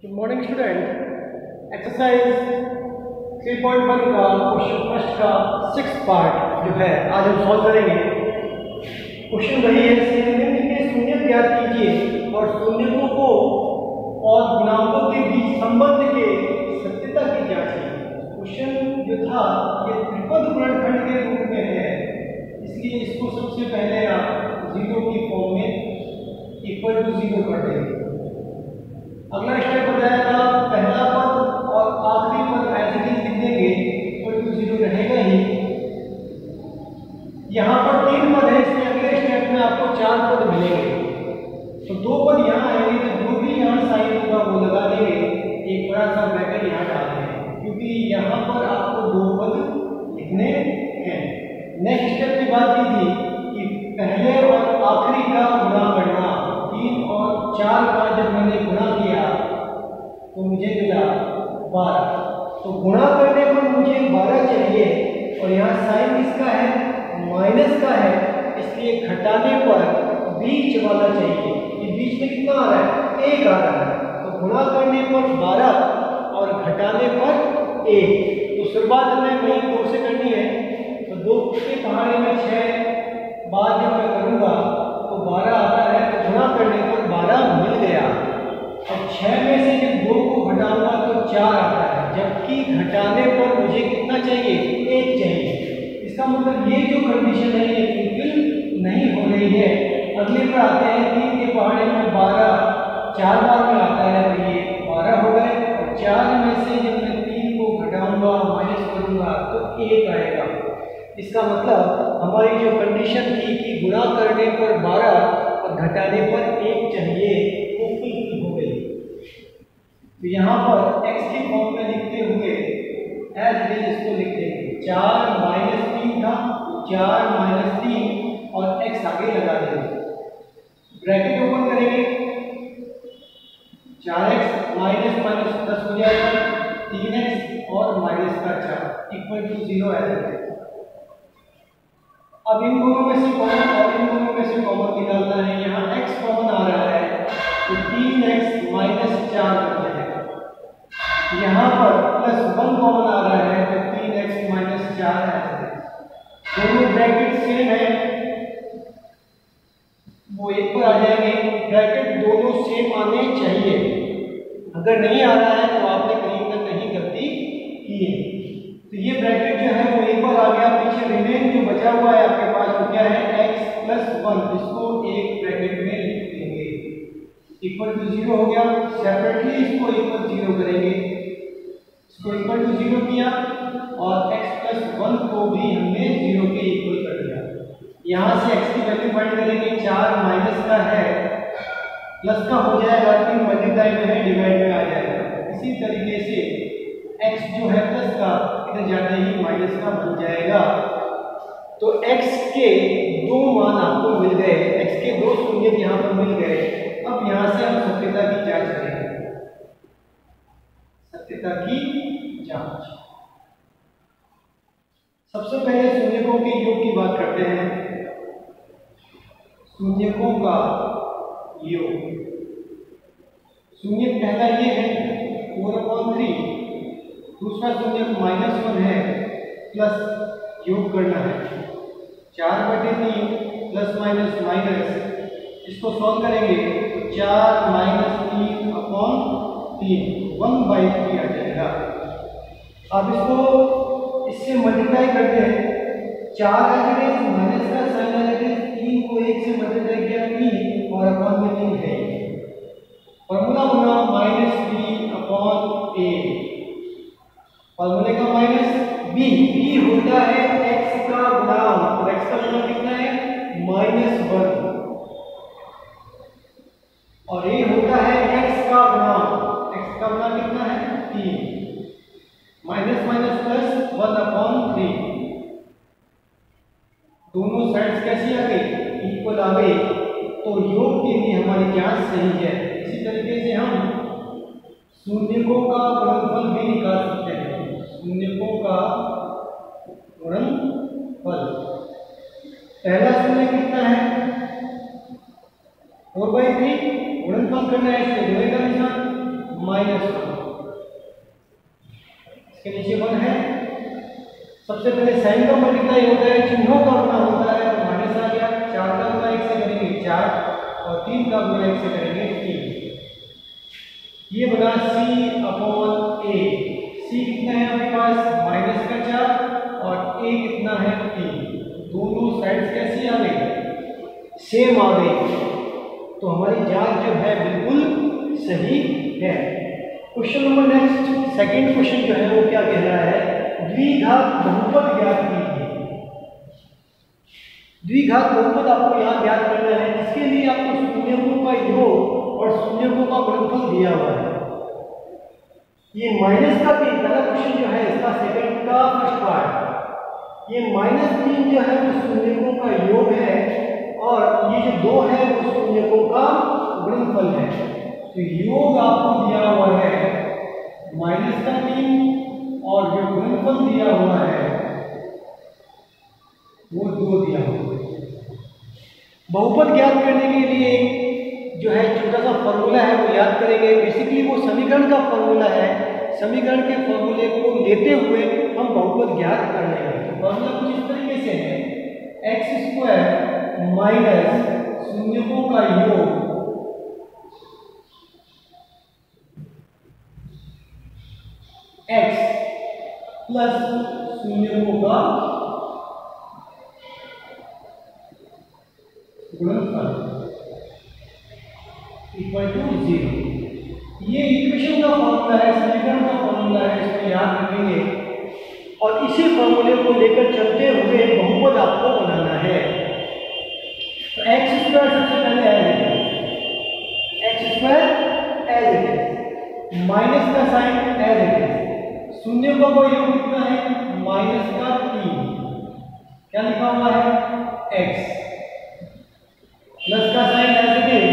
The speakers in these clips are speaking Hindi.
Good morning student. एक्सरसाइज 3.1 का क्वेश्चन फर्स्ट का 6th पार्ट जो है आज हम सॉल्व करेंगे। क्वेश्चन वही है, निम्न के शून्य ज्ञात कीजिए और शून्यकों को और गुणांकों के बीच संबंध के सत्यता की जांच कीजिए। क्वेश्चन जो था ये त्रिपद गुणनखंड के रूप में है, इसलिए इसको सबसे पहले आप जीरो की फॉर्म में इक्वल टू जीरो कर देंगे। अगला स्टेप बताया था, पहला पद और आखिरी पद ऐसे ही लिख देंगे, इक्वल टू जीरो रहेगा ही। यहाँ पर 3 पद है, इसलिए अगले स्टेप में आपको 4 पद मिलेंगे। तो 2 पद यहाँ आएंगे, तो जो भी यहाँ साइन होगा वो लगा देंगे, एक बड़ा सा ब्रैकेट यहाँ डाल देंगे, क्योंकि यहाँ पर आपको 2 पद लिखने हैं। नेक्स्ट स्टेप की बात की थी कि पहले और आखिरी का गुणा करना। 3 और 4 का जब मैंने गुणा किया तो मुझे मिला 12। तो गुणा करने पर मुझे 12 चाहिए और यहाँ साइन किसका है, माइनस का है, इसलिए घटाने पर बीच वाला चाहिए। ये बीच में कितना आ रहा है, 1 आ रहा है। तो गुणा करने पर 12 और घटाने पर 1। तो शुरुआत हमें वही 2 से करनी है। तो 2 के पहाड़े में 6 बाद जब मैं करूँगा तो 12 आता है, तो गुणा करने पर 12 मिल गया। अब 6 में से जब 2 को घटाऊंगा तो 4 आता है, जबकि घटाने पर मुझे कितना चाहिए, 1 चाहिए। इसका मतलब ये जो कंडीशन है ये बिल्कुल नहीं हो रही है। अगले पर आते हैं, 3 के पहाड़े में 12 4 बार में आता है, तो ये 12 हो गए। और 4 में से जब मैं 3 को घटाऊंगा माइनस करूंगा तो 1 आएगा। इसका मतलब हमारी जो कंडीशन थी कि गुणा करने पर 12 और घटाने पर 1 चाहिए, वो फुलफिल हो गई। तो यहाँ पर x की फॉर्म में लिखते हुए एज इट इज इसको लिख देंगे। 4 माइनस 3 था, 4 माइनस 3 और x आगे लगा देंगे, ब्रैकेट ओपन करेंगे। 4x माइनस माइनस 10 हो जाएगा, 3x और माइनस का 4 इक्वल टू 0 ऐसे। अब इन दोनों में से कॉमन और इन दोनों में से कॉमन निकालना है। यहाँ x कॉमन आ रहा है तो 3x माइनस 4 बन जाएगा। यहाँ पर प्लस 1 कॉमन आ रहा है तो 3x माइनस 4 है। दोनों ब्रैकेट सेम है, वो एक पर आ जाएंगे। ब्रैकेट दोनों सेम आने चाहिए, अगर नहीं आ रहा है तो आपने कहीं ना कहीं गलती की है। तो ये ब्रैकेट जो है वो एक बार आ गया। पीछे रिमेन जो बचा हुआ है आपके पास वो क्या है, x प्लस 1, इसको एक ब्रैकेट में लिख देंगे, इक्वल टू 0 हो गया। सेपरेटली इसको इक्वल 0 करेंगे, इसको इक्वल टू 0 किया और x प्लस 1 को भी हमने 0 के इक्वल कर दिया। यहाँ से x की वैल्यू फाइंड करेंगे। 4 माइनस का है, प्लस का हो जाएगा, 3 मल्टीप्लाई में है, डिवाइड में आ जाएगा। इसी तरीके से x जो है प्लस का इधर जाते ही माइनस का बन जाएगा। तो x के 2 मान आपको मिल गए, x के 2 शून्य यहाँ पर मिल गए। अब यहाँ से हम सत्यता की जांच करेंगे, सत्यता की जांच। सबसे पहले शून्यकों के योग की बात करते हैं। शून्यकों का योग, शून्य पहला ये है 4/3, दूसरा शून्य -1 है, प्लस योग करना है 4/3 प्लस माइनस माइनस। इसको सॉल्व करेंगे तो 4 माइनस 3 अपॉन 3 1/3 आ जाएगा। अब इसको इससे मल्टीप्लाई करते हैं। 4 है माइनस का साइन है, 3 को 1 से मल्टीप्लाई किया 3 और अपॉन में 3 है। फॉर्मूला बना -3 अपॉन a, फॉर्मूले का माइनस b होता है x का गुणांक, और x का गुणांक कितना है, -1, और a होता है x का गुणांक, x का गुणांक कितना है, 3। माइनस माइनस प्लस 1/3, दोनों साइड्स कैसी आ गई, इक्वल आ गई। तो योग के लिए हमारी जांच सही है। इसी तरीके से हम शून्यकों का गुणनफल भी निकाल सकते हैं। शून्यकों का गुणनफल, पहला शून्य कितना है, 4/3, गुणनफल करना है, इससे जोड़ेगा निशान, -1। इसके नीचे 1 है। सबसे पहले साइन का मल्टीप्लाई होता है, चिन्हों का गुणा होता है, तो माइनस आ गया। 4 का गुणा 1 से करेंगे 4 और 3 का गुणा 1 से करेंगे 3। ये बना C/A। C कितना है आपके पास -4 और A कितना है 3। दोनों साइड्स कैसी आ गई, सेम आ गई। तो हमारी जांच जो है बिल्कुल सही है। Question number next, second question जो है वो क्या कह रहा है, द्विघात बहुपद ज्ञात कीजिए। द्विघात बहुपद आपको यहाँ ज्ञात करना है। इसके लिए आपको शून्यकों का योग और शून्यकों का गुणनफल दिया हुआ है। ये माइनस का 3 पहला क्वेश्चन जो है इसका सेकंड का फर्स्ट पार्ट, ये -3 जो है वो शून्यकों का योग है और ये जो 2 है वो शून्यकों का गुणनफल है। तो योग आपको दिया हुआ है -3 और जो गुणनफल दिया हुआ है वो 2 दिया हुआ है। बहुपद ज्ञात करने के लिए जो है छोटा सा फॉर्मूला है वो याद करेंगे। बेसिकली वो समीकरण का फॉर्मूला है। समीकरण के फॉर्मूले को लेते हुए हम बहुपद ज्ञात कर रहे हैं। तो फॉर्मूला कुछ इस तरीके से है, x² माइनस शून्यकों का योग x प्लस शून्यकों का गुणनफल इक्वल टू 0। ये इक्वेशन का फॉर्मूला है, समीकरण का फॉर्मूला है, इसको याद रखेंगे और इसी फॉर्मूले को लेकर चलते हुए बहुपद आपको बनाना है। तो x² सबसे पहले एज इट इज, माइनस का साइन एज इट इज, शून्य का योग कितना है -3, क्या लिखा हुआ है x, प्लस का साइन एज इट इज,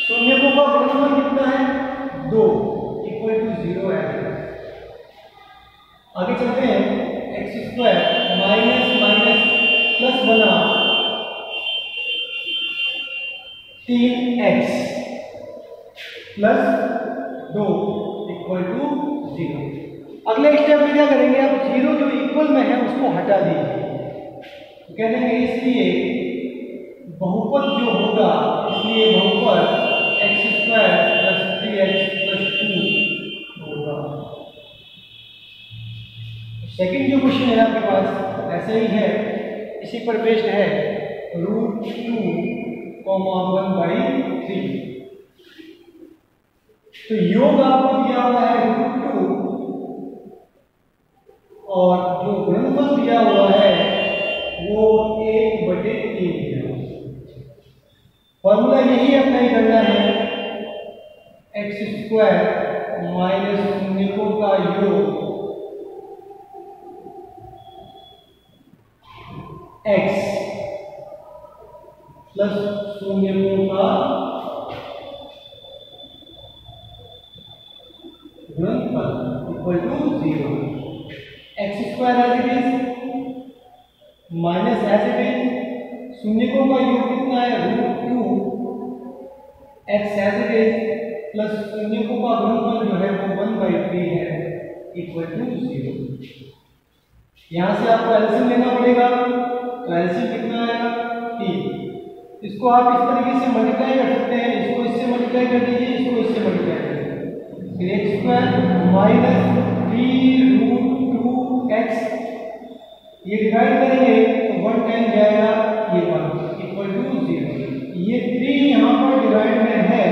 शून्यकों का गुणनफल कितना है 2 इक्वल टू 0 है। आगे चलते हैं, x² माइनस माइनस प्लस बना 3x प्लस 2 इक्वल टू 0। अगले स्टेप में क्या करेंगे, आप 0 जो इक्वल में है उसको हटा दीजिए। कह देंगे इसलिए बहुपद जो होगा, इसलिए बहुपद x² प्लस 3x प्लस 2 होगा। सेकंड जो क्वेश्चन है आपके पास ऐसे ही है, इसी पर बेस्ड है, √2,1/3। तो योग आपको दिया हुआ है √2 और जो गुणनफल दिया हुआ है वो 1/3 है। फॉर्मूला यही अप्लाई करना है, x² माइनस शून्यकों का योग x प्लस शून्यकों का गुणनफल equal to 0। x² as it is minus as it is, शून्यकों का योग कितना है √2 x as it is plus शून्यकों का गुणनफल जो है वो 1/3 है इक्वल टू 0। यहां से आपको एलसीएम लेना पड़ेगा, तो एलसीएम कितना आएगा 3। इसको आप इस तरीके से मल्टीप्लाई कर सकते हैं, इसको इससे मल्टीप्लाई कर दीजिए, इसको इससे मल्टीप्लाई कर दीजिए। फिर x² माइनस 3√2x, ये डिवाइड करेंगे तो 1 टाइम जाएगा, ये 1 इक्वल टू 0। ये 3 यहाँ पर डिवाइड में है,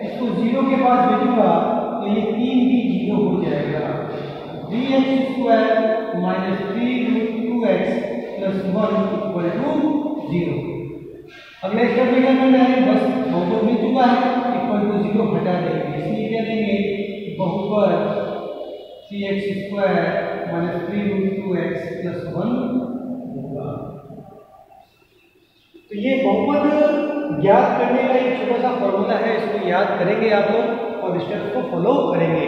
इसको 0 के पास भेजूंगा तो ये 3 भी 0 हो जाएगा। 3x² minus 3√2x plus 1 equal to 0। अगले स्टेप में क्या करना है, बस बहुपद मिल चुका है, इक्वल टू 0 हटा देंगे। इसलिए क्या देंगे, बहुपद 3x² माइनस 3√2x प्लस 1 होगा। तो ये बहुपद ज्ञात करने का एक छोटा सा फॉर्मूला है, इसको याद करेंगे आप लोग और स्टेप्स को फॉलो करेंगे।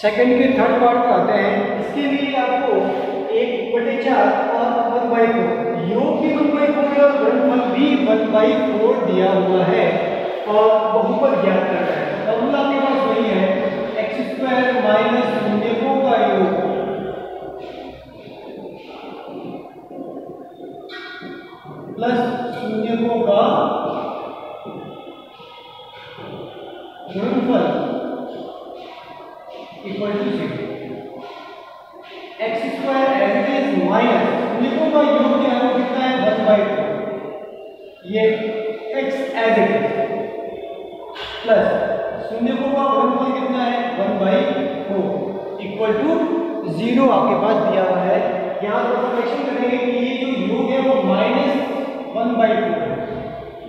सेकंड के थर्ड पार्ट पर आते हैं। इसके लिए आपको 1/4 और 1/4 योग गुणनफल भी 1/4 दिया हुआ है और बहुपद ज्ञात करना है। फॉर्मूला आपके पास वही है x² माइनस शून्यकों का योग प्लस शून्यकों का गुणनफल equal to 0। x² as it is minus शून्यकों का योग जो है वो कितना है 1/4, ये x as it is plus शून्यकों का गुणनफल कितना है 1/4 इक्वल टू 0 आपके पास दिया हुआ है। यहाँ पर सब्ट्रैक्शन करेंगे कि ये जो योग है वो -1/4 है,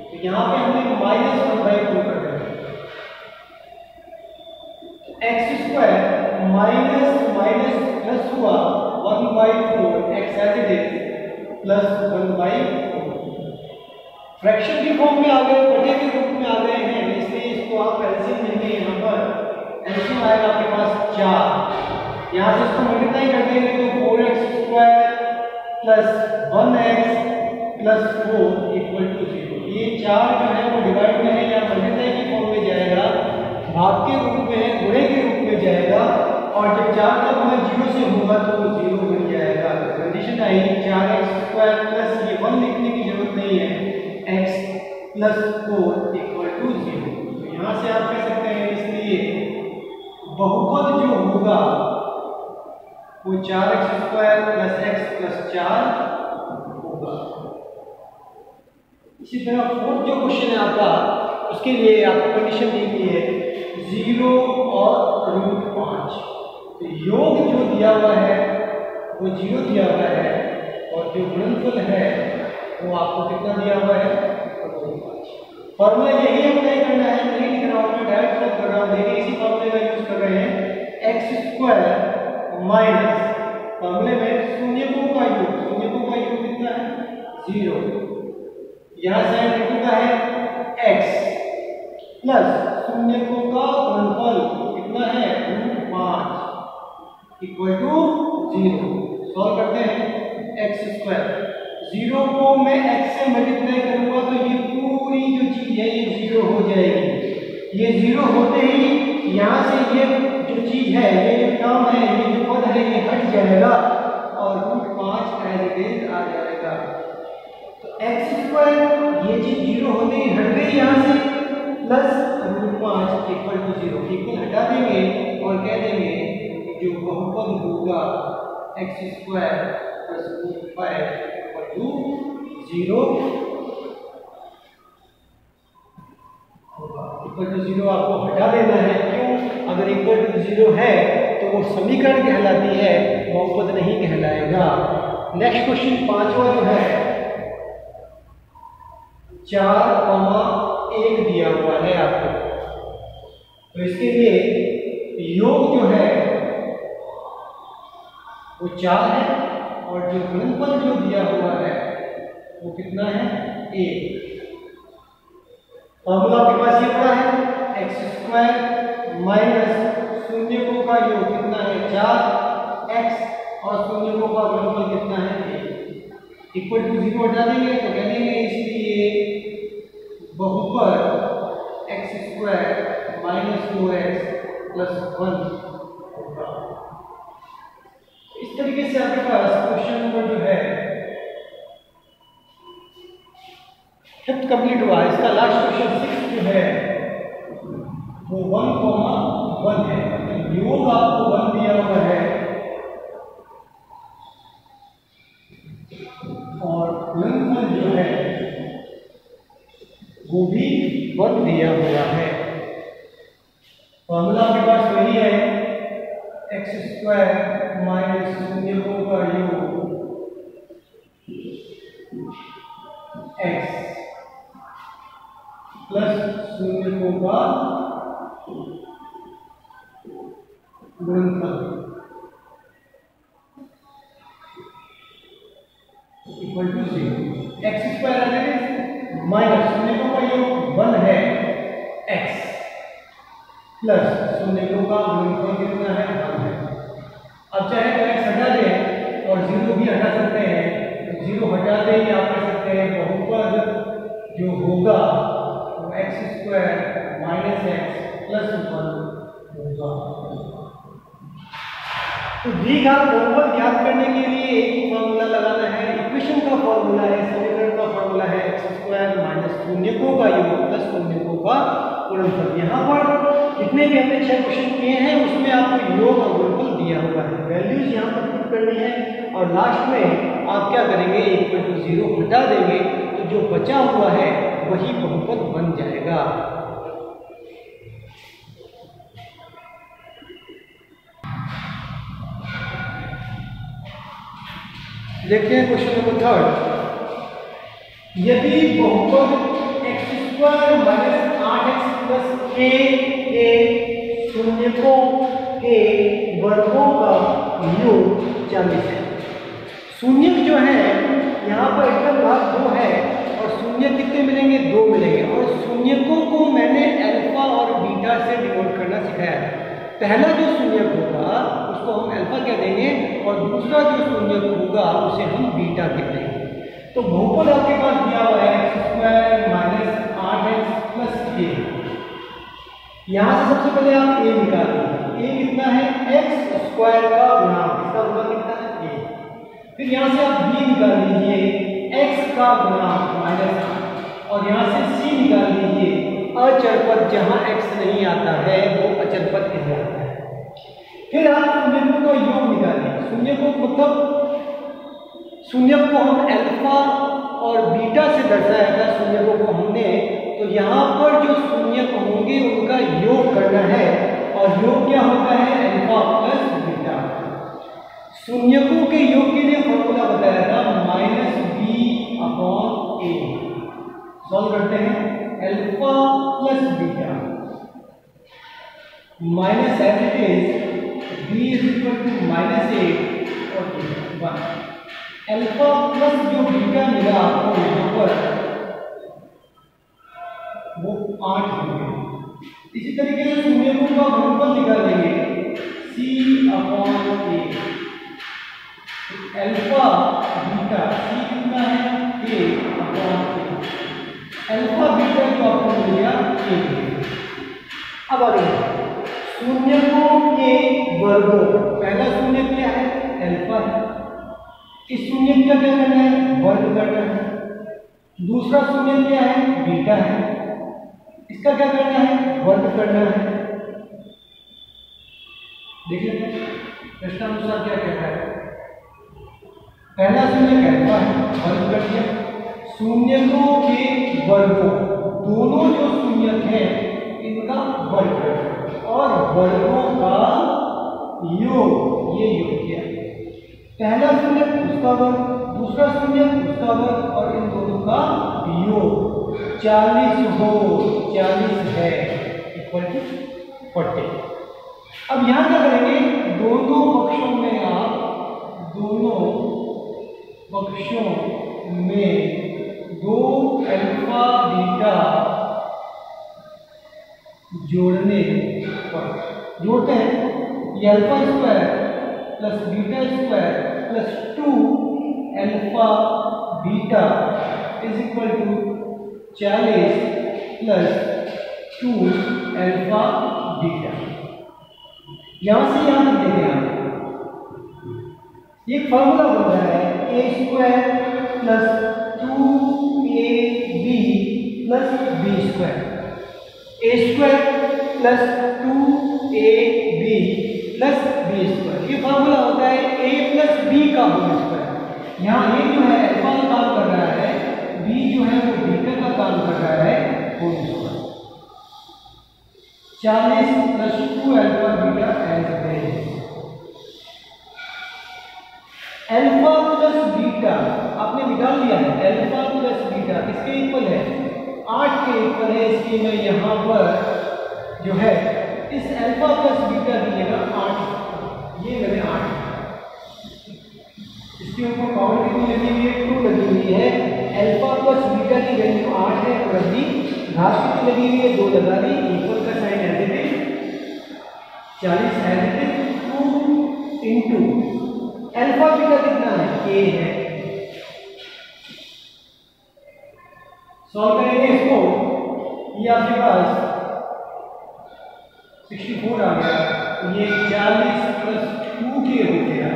तो यहाँ पे हमने -1/4 कर देंगे। x² माइनस माइनस प्लस हुआ 1/4 x as it is plus 1/4 fraction की फॉर्म में आ गए, बटे के रूप में आ गए हैं, इसलिए इसको आप एलसीएम लेंगे। यहाँ पर एलसीएम आएगा आपके पास 4, यहाँ से इसको मल्टीप्लाई कर देंगे तो 4x² plus 1x plus 4 equal to 0। ये 4 जो है वो डिवाइड में है या मल्टीप्लाई की फॉर्म में जाएगा, भाग के रूप में है, गुणे के रूप में जाएगा, और जब 4 का गुणा 0 से होगा तो वो 0 बन जाएगा। कंडीशन आई 4x² प्लस ये 1 लिखने की जरूरत नहीं है, x प्लस 4 इक्वल टू 0। तो यहाँ से आप कह सकते हैं इसलिए बहुपद जो होगा वो 4x² प्लस x प्लस 4 होगा। इसी तरह फोर्थ जो क्वेश्चन है आपका, उसके लिए आपको कंडीशन दी गई है 0 और √5। तो योग जो दिया हुआ है वो 0 दिया हुआ है और जो गुणनफल है वो आपको कितना दिया हुआ है 5। फॉर्मूला यही अप्लाई करना है, नहीं लिख रहा हूँ मैं, डायरेक्ट फ्लो कर रहा हूँ। देखिए इसी फॉर्मूले का यूज कर रहे हैं x² माइनस फॉर्मूले में शून्यकों का योग कितना है 0, यहाँ साइन ऋतु का है x प्लस शून्यकों का गुणनफल कितना है √5 इक्वल टू 0। सॉल्व करते हैं x², 0 को मैं x से मल्टीप्लाई करूंगा तो ये पूरी जो चीज है ये 0 हो जाएगी। ये 0 होते ही यहाँ से ये जो चीज है, ये जो टर्म है, ये जो पद है ये हट जाएगा और √5 एज इट इज आ जाएगा। तो x² ये चीज 0 होते ही हट गई यहाँ से, प्लस √5 इक्वल टू 0। इक्वल हटा देंगे और कह देंगे जो बहुपद होगा x² प्लस √5 इक्वल टू 0 होगा। इक्वल टू 0 आपको हटा देना है, क्यों? अगर इक्वल टू 0 है तो वो समीकरण कहलाती है, बहुपद नहीं कहलाएगा। नेक्स्ट क्वेश्चन 5वां जो है 4,1 दिया हुआ है आपको, तो इसके लिए योग जो है वो 4 है और जो गुणनफल जो दिया हुआ है वो कितना है 1। फॉर्मूला आपके पास ये पड़ा है x² माइनस शून्यकों का योग कितना है 4x और शून्यकों का गुणनफल कितना है 1 इक्वल टू 0 हटा देंगे तो कह देंगे इसलिए बहुपद x² माइनस 4x प्लस 1 होगा। इस तरीके से आपके पास क्वेश्चन नंबर जो है 5th कंप्लीट हुआ। इसका लास्ट क्वेश्चन 6 जो है वो 1,1 है। योग आपको 1 दिया हुआ है और गुणनफल जो है वो भी 1 दिया हुआ है। फॉर्मूला आपके पास वही है x² माइनस शून्यकों का योग x प्लस शून्यकों का गुणनफल इक्वल टू 0। x² माइनस शून्यकों का योग 1 है x प्लस शून्यकों का गुणनफल कितना है 1 है। अब चाहे तो x हटा दें और 0 भी हटा सकते हैं, 0 हटा दें आप कह सकते हैं बहुपद जो होगा वो x² माइनस x प्लस 1 होगा। तो द्विघात बहुपद ज्ञात करने के लिए एक ही फॉर्मूला लगाना है, इक्वेशन का फॉर्मूला है, समीकरण का फॉर्मूला है x² माइनस शून्यकों का योग प्लस शून्यकों का गुणनफल। यहाँ पर जितने भी हमने 6 क्वेश्चन किए हैं उसमें आपको योग और गुणनफल दिया हुआ है, वैल्यूज यहाँ पर पुट करनी है और लास्ट में आप क्या करेंगे, इक्वल टू 0 हटा देंगे तो जो बचा हुआ है वही बहुपद बन जाएगा। देखते हैं क्वेश्चन नंबर 3। यदि बहुपद x² minus 8x plus a के शून्यकों के वर्गों का योग 40 है। शून्यक जो है यहाँ पर एकदम भाग 2 है और शून्यक कितने मिलेंगे, 2 मिलेंगे। और शून्यकों को मैंने अल्फा और बीटा से डिनोट करना सिखाया है। पहला जो शून्यक होगा उसको हम अल्फा कह देंगे और दूसरा जो शून्यक होगा उसे हम बीटा कह देंगे। तो बहुपद आपके पास दिया हुआ है x² minus 8x plus a। यहाँ से सबसे पहले आप a निकालिए। a कितना है, x² का गुणांक, इसका गुणांक कितना है a। फिर यहाँ से आप b निकाल लीजिए, x का गुणांक माइनस 8 और यहाँ से c निकाल लीजिए, अचर पद जहाँ x नहीं आता है वो अचर पद कहलाता है। फिर आप शून्यकों का योग निकालिए। शून्यकों मतलब शून्यक को हम अल्फा और बीटा से दर्शाया था शून्यकों को हमने, तो यहाँ पर जो शून्यक होंगे उनका योग करना है और योग क्या होता है, अल्फा प्लस बीटा। शून्यकों के योग के लिए फॉर्मूला बताया था -b/a। सॉल्व करते हैं, alpha plus beta minus as it is b is equal to -8 और 1। अल्फा प्लस जो बीटा मिला आपको यहाँ पर वो 8 होंगे। इसी तरीके से शून्यकों का गुणनफल निकालेंगे c/a। अल्फा बीटा c कितना है, a/a। अल्फा बीटा जो आपको मिल गया a। अब आगे शून्यकों के वर्गों, पहला शून्य क्या है, अल्फा है, इस शून्य का क्या करना है, वर्ग करना है। दूसरा शून्य क्या है, बीटा है, इसका क्या करना है, वर्ग करना है। देख लेते हैं प्रश्नानुसार क्या कहता है। पहला शून्य अल्फा है, वर्ग कर दिया। शून्यकों के वर्गों, दोनों जो शून्यक है इनका वर्ग कर और वर्गों का योग, ये योग किया। पहला शून्य उसका वर्ग, दूसरा शून्य उसका वर्ग और इन दोनों का योग 40 हो, 40 है इक्वल टू 40। अब यहाँ क्या करेंगे, दोनों पक्षों में आप दोनों पक्षों में 2 अल्फा बीटा जोड़ने पर जोड़ते हैं। ये alpha square plus beta square plus 2 alpha beta is equal to 40 plus 2 alpha beta. यहां से यहां तक देखें आप, ये फॉर्मूला बन रहा है a² plus 2ab plus b²। a² plus 2ab plus b², ये फॉर्मूला होता है a प्लस b का होल स्क्वायर। यहाँ a जो है अल्फा का काम कर रहा है, b जो है वो बीटा का काम कर रहा है, whole square. 40 plus 2 alpha beta as है। अल्फा प्लस बीटा आपने निकाल लिया है, अल्फा प्लस बीटा किसके इक्वल है, 8 के इक्वल है। इसलिए मैं यहाँ पर जो है इस अल्फा प्लस बीटा की जगह 8, ये मैंने 8, इसके ऊपर पावर कितनी लगी हुई है, 2 लगी हुई है। अल्फा प्लस बीटा की वैल्यू 8 है और अभी घास कितनी लगी हुई है, 2 लगा दी। इक्वल का sign as it is 40 as it is 2 into alpha beta कितना है, a है। सॉल्व करेंगे इसको, ये आपके पास 64 आ गया, ये 40 प्लस 2k हो गया।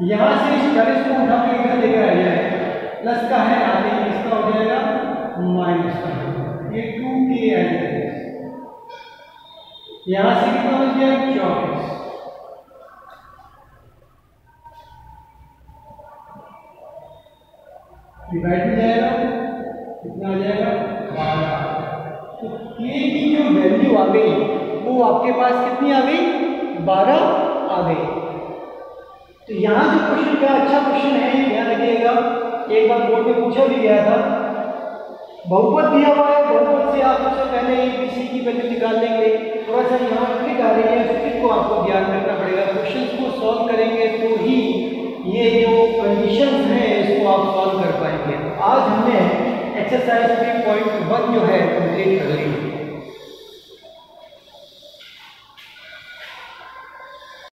यहां से इस 40 को उठा के इधर लेकर आ जाए, प्लस का है आगे इसका हो जाएगा माइनस का, ये 2k आ जाएगा। यहां से कितना बच गया 24, डिवाइड में जाएगा कितना आ जाएगा 12। तो k की जो वैल्यू आ गई वो आपके पास कितनी आ गई 12 आ गई। तो यहाँ जो क्वेश्चन का अच्छा क्वेश्चन है, ध्यान रखिएगा, एक बार बोर्ड में पूछा भी गया था, बहुपद दिया हुआ है, बहुपद से आप सबसे पहले ABC की वैल्यू निकाल लेंगे। थोड़ा सा यहाँ ट्रिक आ रही है, उस ट्रिक को आपको ज्ञान करना पड़ेगा। क्वेश्चन को सॉल्व करेंगे तो ही ये जो कंडीशंस हैं इसको आप सॉल्व कर पाएंगे। आज हमने एक्सरसाइज 3.1 जो है कंप्लीट कर ली।